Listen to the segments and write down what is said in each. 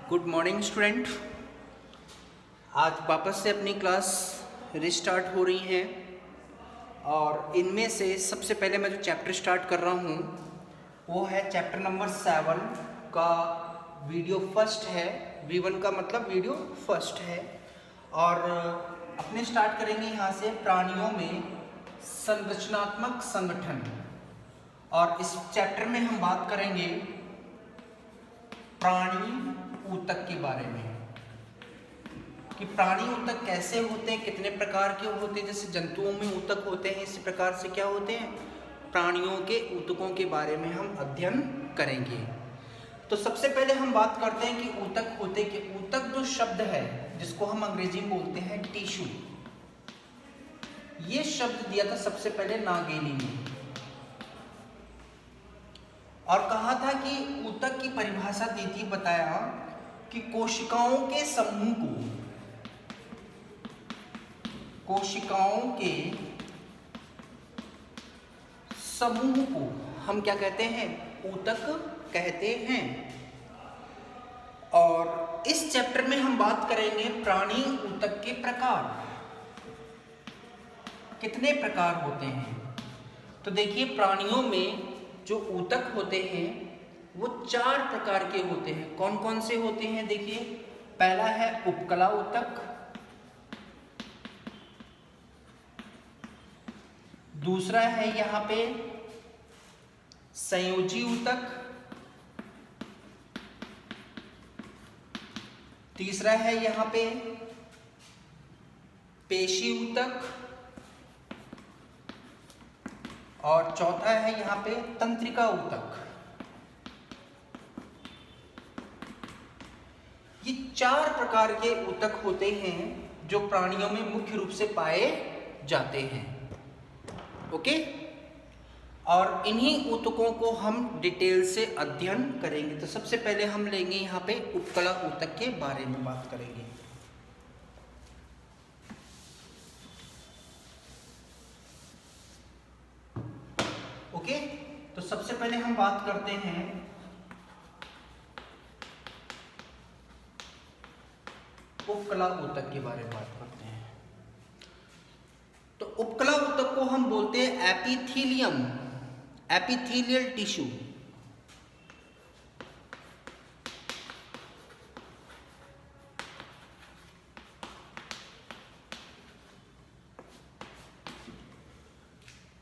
Good morning student. आज वापस से अपनी क्लास रिस्टार्ट हो रही है और इनमें से सबसे पहले मैं जो चैप्टर स्टार्ट कर रहा हूँ वो है चैप्टर नंबर 7 का वीडियो फर्स्ट है। V1 का मतलब वीडियो फर्स्ट है और अपने स्टार्ट करेंगे यहाँ से प्राणियों में संरचनात्मक संगठन। और इस चैप्टर में हम बात करेंगे प्राणी ऊतक के बारे में कि प्राणी ऊतक कैसे होते हैं, कितने प्रकार के होते हैं। जैसे जंतुओं में ऊतक होते हैं, इसी प्रकार से क्या होते हैं प्राणियों के ऊतकों के बारे में हम अध्ययन करेंगे। तो सबसे पहले हम बात करते हैं कि ऊतक होते क्या। ऊतक जो शब्द है जिसको हम अंग्रेजी में बोलते हैं टिश्यू, ये शब्द दिया था सबसे पहले नागेली ने और कहा था कि ऊतक की परिभाषा दी थी, बताया कि कोशिकाओं के समूह को हम क्या कहते हैं, ऊतक कहते हैं। और इस चैप्टर में हम बात करेंगे प्राणी ऊतक के प्रकार, कितने प्रकार होते हैं। तो देखिए प्राणियों में जो ऊतक होते हैं वो 4 प्रकार के होते हैं। कौन कौन से होते हैं देखिए, पहला है उपकला ऊतक, दूसरा है यहाँ पे संयोजी ऊतक, तीसरा है यहाँ पे पेशी ऊतक और चौथा है यहाँ पे तंत्रिका ऊतक। ये 4 प्रकार के ऊतक होते हैं जो प्राणियों में मुख्य रूप से पाए जाते हैं। ओके, और इन्हीं ऊतकों को हम डिटेल से अध्ययन करेंगे। तो सबसे पहले हम लेंगे यहाँ पे उपकला ऊतक के बारे में बात करेंगे। ओके, तो सबसे पहले हम बात करते हैं उपकला ऊतक के बारे में बात करते हैं। तो उपकला ऊतक को हम बोलते हैं एपिथेलियल टिश्यू।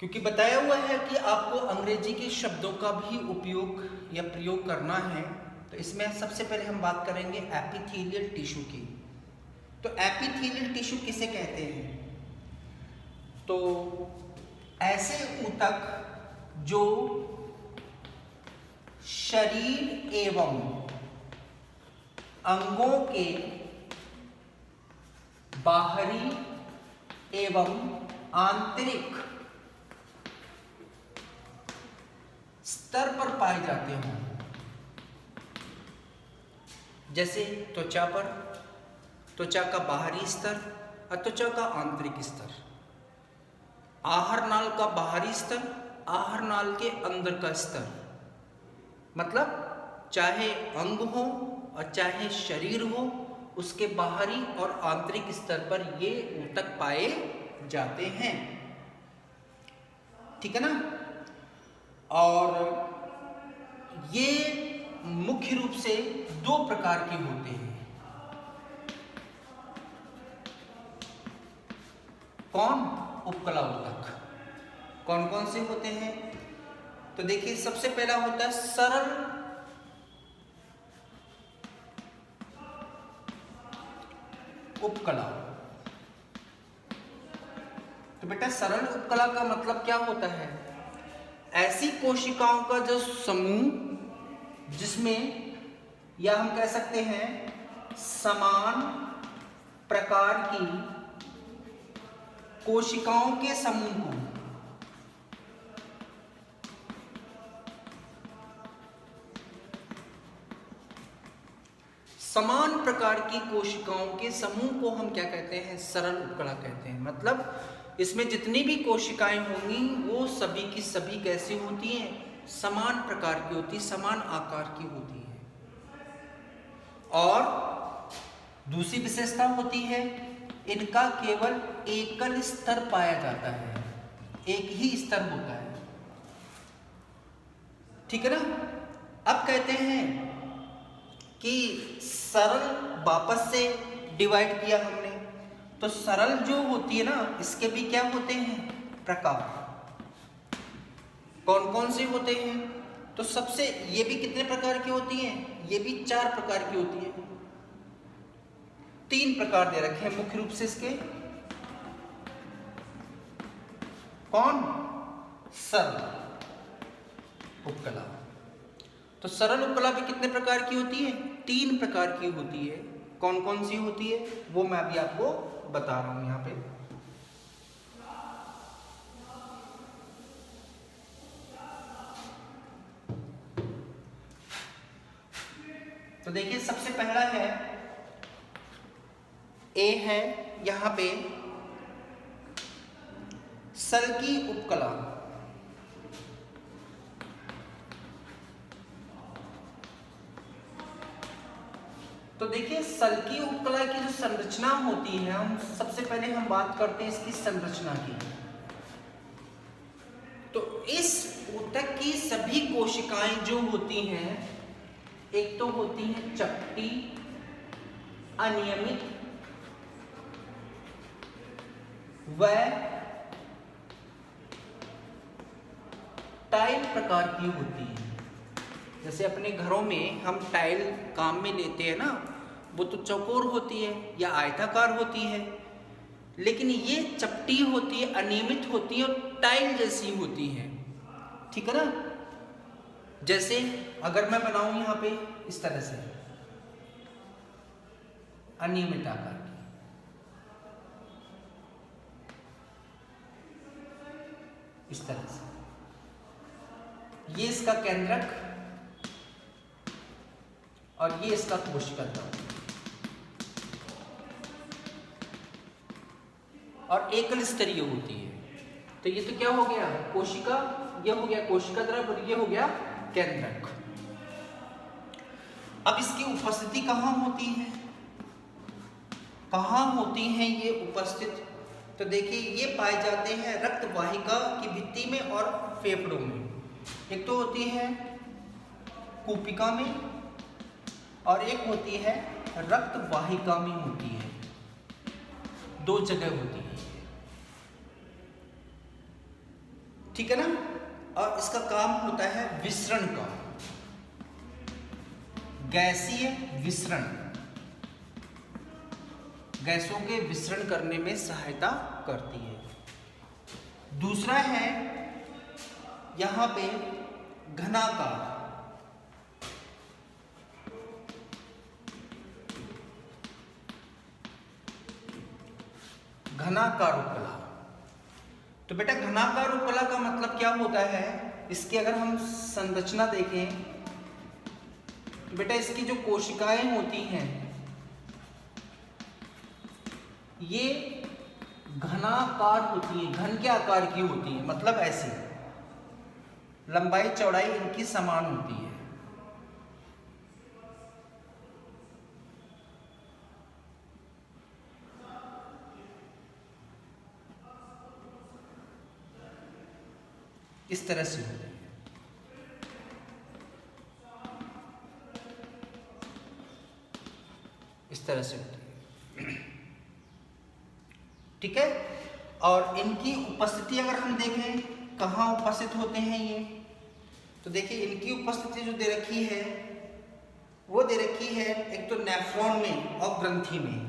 क्योंकि बताया हुआ है कि आपको अंग्रेजी के शब्दों का भी उपयोग या प्रयोग करना है, तो इसमें सबसे पहले हम बात करेंगे एपिथेलियल टिश्यू की। तो एपिथेलियल टिश्यू किसे कहते हैं? तो ऐसे ऊतक जो शरीर एवं अंगों के बाहरी एवं आंतरिक स्तर पर पाए जाते हैं। जैसे त्वचा पर, त्वचा का बाहरी स्तर और त्वचा का आंतरिक स्तर, आहार नाल का बाहरी स्तर, आहार नाल के अंदर का स्तर। मतलब चाहे अंग हो और चाहे शरीर हो, उसके बाहरी और आंतरिक स्तर पर ये ऊतक पाए जाते हैं। ठीक है ना। और ये मुख्य रूप से 2 प्रकार के होते हैं। कौन? उपकला ऊतक। कौन कौन से होते हैं? तो देखिए सबसे पहला होता है सरल उपकला। तो बेटा सरल उपकला का मतलब क्या होता है? ऐसी कोशिकाओं का जो समूह जिसमें, या हम कह सकते हैं समान प्रकार की कोशिकाओं के समूह को समान प्रकार की कोशिकाओं के समूह को हम क्या कहते हैं? सरल उपकला कहते हैं। मतलब इसमें जितनी भी कोशिकाएं होंगी वो सभी की सभी कैसी होती हैं? समान प्रकार की होती, समान आकार की होती है। और दूसरी विशेषता होती है इनका केवल एकल स्तर पाया जाता है, एक ही स्तर होता है। ठीक है ना। अब कहते हैं कि सरल वापस से डिवाइड किया हमने, तो सरल जो होती है ना इसके भी क्या होते हैं प्रकार, कौन कौन से होते हैं। तो सबसे ये भी कितने प्रकार की होती हैं, ये भी 4 प्रकार की होती है। 3 प्रकार दे रखे हैं मुख्य रूप से इसके। कौन? सरल उपकला। तो सरल उपकला भी कितने प्रकार की होती है? 3 प्रकार की होती है। कौन कौन सी होती है वो मैं अभी आपको बता रहा हूं यहां पे। तो देखिए सबसे पहला है ए है यहां पे सल्की उपकला। तो देखिए सल्की उपकला की जो संरचना होती है, हम सबसे पहले हम बात करते हैं इसकी संरचना की। तो इस ऊतक की सभी कोशिकाएं जो होती हैं, एक तो होती हैं चपटी, अनियमित व टाइल प्रकार की होती है। जैसे अपने घरों में हम टाइल काम में लेते हैं ना, वो तो चौकोर होती है या आयताकार होती है, लेकिन ये चपटी होती है, अनियमित होती है और टाइल जैसी होती है। ठीक है ना। जैसे अगर मैं बनाऊं यहां पे इस तरह से अनियमित आकार की, इस तरह से, ये इसका केंद्रक और ये इसका कोशिका द्रव, और एकल स्तरीय होती है। तो ये तो क्या हो गया कोशिका, ये हो गया कोशिका द्रव और ये हो गया केंद्रक। अब इसकी उपस्थिति कहाँ होती है, कहाँ होती हैं ये उपस्थित? तो देखिए ये पाए जाते हैं रक्त वाहिका की भित्ति में और फेफड़ों में। एक तो होती है कूपिका में और एक होती है रक्त वाहिका में होती है, 2 जगह होती है। ठीक है ना। और इसका काम होता है विसरण का, गैसीय विसरण, गैसों के विसरण करने में सहायता करती है। दूसरा है यहां पे घनाकार, घनाकार उपकला। तो बेटा घनाकार उपकला का मतलब क्या होता है, इसकी अगर हम संरचना देखें तो बेटा इसकी जो कोशिकाएं होती हैं ये घनाकार होती है, घन के आकार की होती है, मतलब ऐसे लंबाई चौड़ाई इनकी समान होती है। इस तरह से होती है। इस तरह से होती है। ठीक है। और इनकी उपस्थिति अगर हम देखें कहाँ उपस्थित होते हैं ये, तो देखिए इनकी उपस्थिति जो दे रखी है वो दे रखी है एक तो नेफ्रॉन में और ग्रंथि में।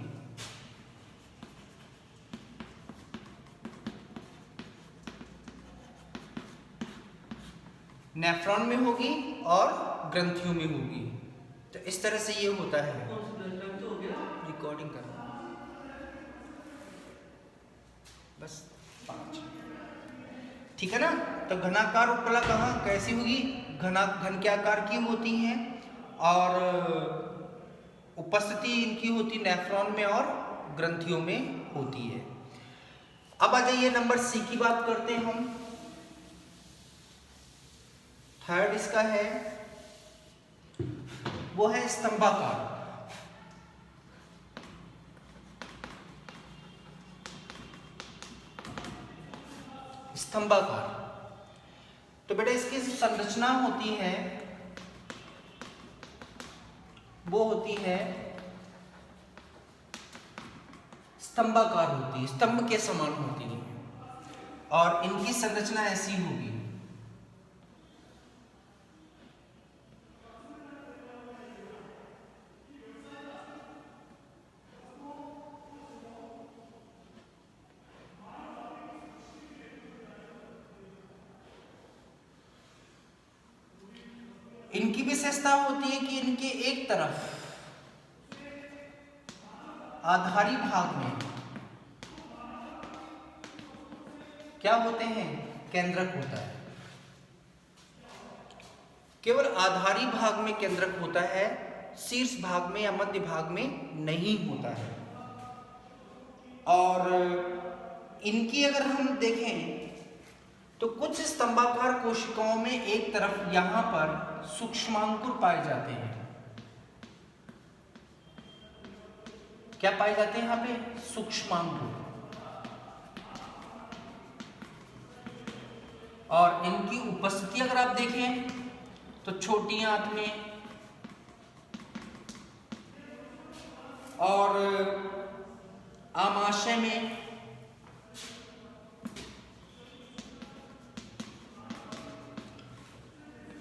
नेफ्रॉन में होगी और ग्रंथियों में होगी। तो इस तरह से ये होता है। रिकॉर्डिंग कर रहा हूं बस 5। ठीक है ना। तो घनाकार उपकला कहाँ कैसी होगी, घन के आकार की होती हैं और उपस्थिति इनकी होती नेफ्रॉन में और ग्रंथियों में होती है। अब आ जाइए नंबर सी की बात करते हैं हम। थर्ड इसका है वो है स्तंभाकार। स्तंभाकार। तो बेटा इसकी संरचना होती है वो होती है स्तंभाकार होती है, स्तंभ के समान होती है और इनकी संरचना ऐसी होगी। इनकी विशेषता होती है कि इनके एक तरफ आधारी भाग में क्या होते हैं, केंद्रक होता है। केवल आधारी भाग में केंद्रक होता है, शीर्ष भाग में या मध्य भाग में नहीं होता है। और इनकी अगर हम देखें तो कुछ स्तंभाकार कोशिकाओं में एक तरफ यहां पर सूक्ष्मांकुर पाए जाते हैं। क्या पाए जाते हैं यहां पे, सूक्ष्मांकुर। और इनकी उपस्थिति अगर आप देखें तो छोटी आंत में और आमाशय में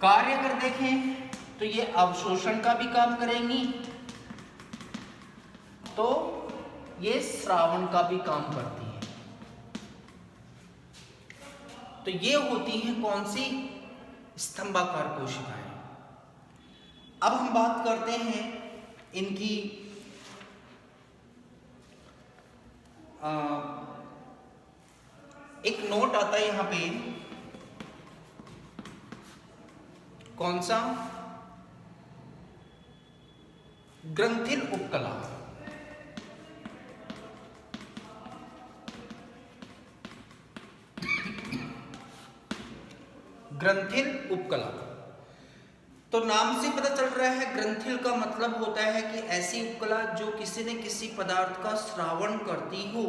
कार्य अगर देखें तो ये अवशोषण का भी काम करेंगी, तो ये श्रावण का भी काम करती है। तो ये होती हैं कौन सी, स्तंभाकार कोशिकाएं। अब हम बात करते हैं इनकी एक नोट आता है यहां पे, कौन सा, ग्रंथिल उपकला। ग्रंथिल उपकला, तो नाम से पता चल रहा है ग्रंथिल का मतलब होता है कि ऐसी उपकला जो किसी न किसी पदार्थ का श्रावण करती हो।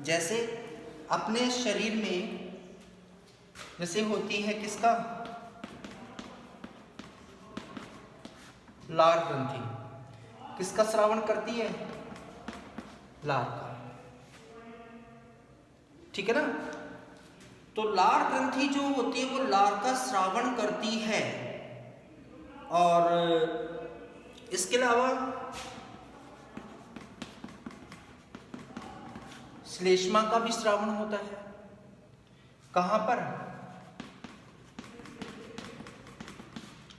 जैसे अपने शरीर में जैसे होती है किसका, लार ग्रंथि, किसका श्रावण करती है, लार का, ठीक है ना। तो लार ग्रंथि जो होती है वो लार का श्रावण करती है। और इसके अलावा श्लेष्मा का भी श्रावण होता है। कहां पर,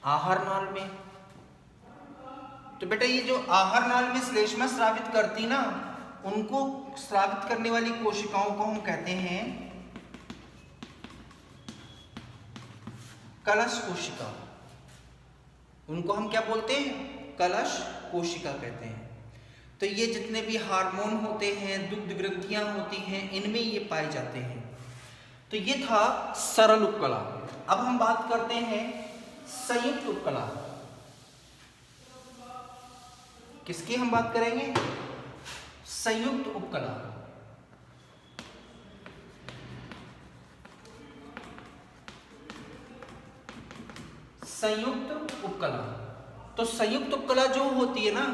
आहार नाल में। तो बेटा ये जो आहार नाल में श्लेष्मा स्रावित करती ना, उनको स्रावित करने वाली कोशिकाओं को हम कहते हैं कलश कोशिका। उनको हम क्या बोलते हैं, कलश कोशिका कहते हैं। तो ये जितने भी हार्मोन होते हैं, दुग्ध ग्रंथियां होती हैं, इनमें ये पाए जाते हैं। तो ये था सरल उपकला। अब हम बात करते हैं संयुक्त उपकला। किसकी हम बात करेंगे, संयुक्त उपकला। संयुक्त उपकला, तो संयुक्त उपकला जो होती है ना,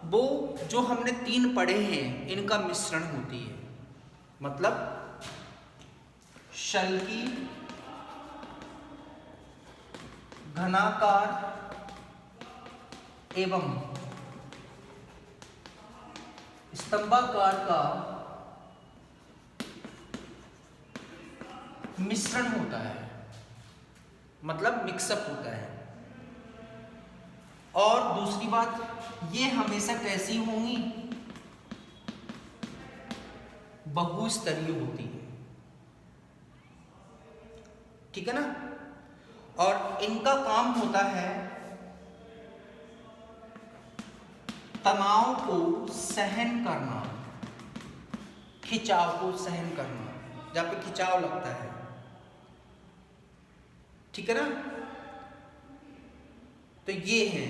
वो जो हमने तीन पढ़े हैं इनका मिश्रण होती है। मतलब शल्की, घनाकार एवं स्तंभाकार का मिश्रण होता है, मतलब मिक्सअप होता है। और दूसरी बात, ये हमेशा कैसी होंगी, बहुस्तरीय होती है, ठीक है ना। और इनका काम होता है तनाव को सहन करना, खिंचाव को सहन करना, जहां पे खिंचाव लगता है, ठीक है ना। तो ये है।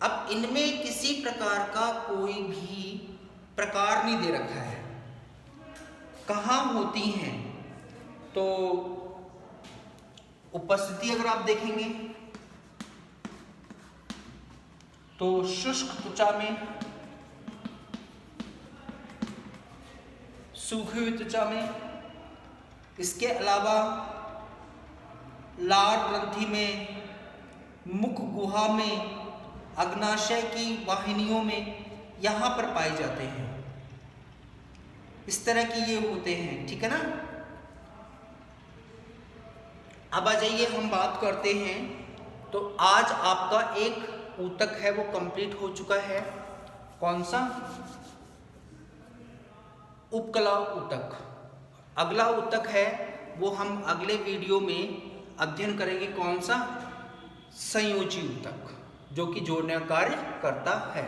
अब इनमें किसी प्रकार का कोई भी प्रकार नहीं दे रखा है, कहां होती हैं, तो उपस्थिति अगर आप देखेंगे तो शुष्क त्वचा में, सूखी हुई त्वचा में, इसके अलावा लार ग्रंथि में, मुख गुहा में, अग्नाशय की वाहिनियों में, यहाँ पर पाए जाते हैं। इस तरह की ये होते हैं, ठीक है ना। अब आ जाइए हम बात करते हैं। तो आज आपका एक ऊतक है वो कंप्लीट हो चुका है। कौन सा? उपकला ऊतक। अगला ऊतक है वो हम अगले वीडियो में अध्ययन करेंगे। कौन सा? संयोजी ऊतक, जो कि जोड़ने का कार्य करता है।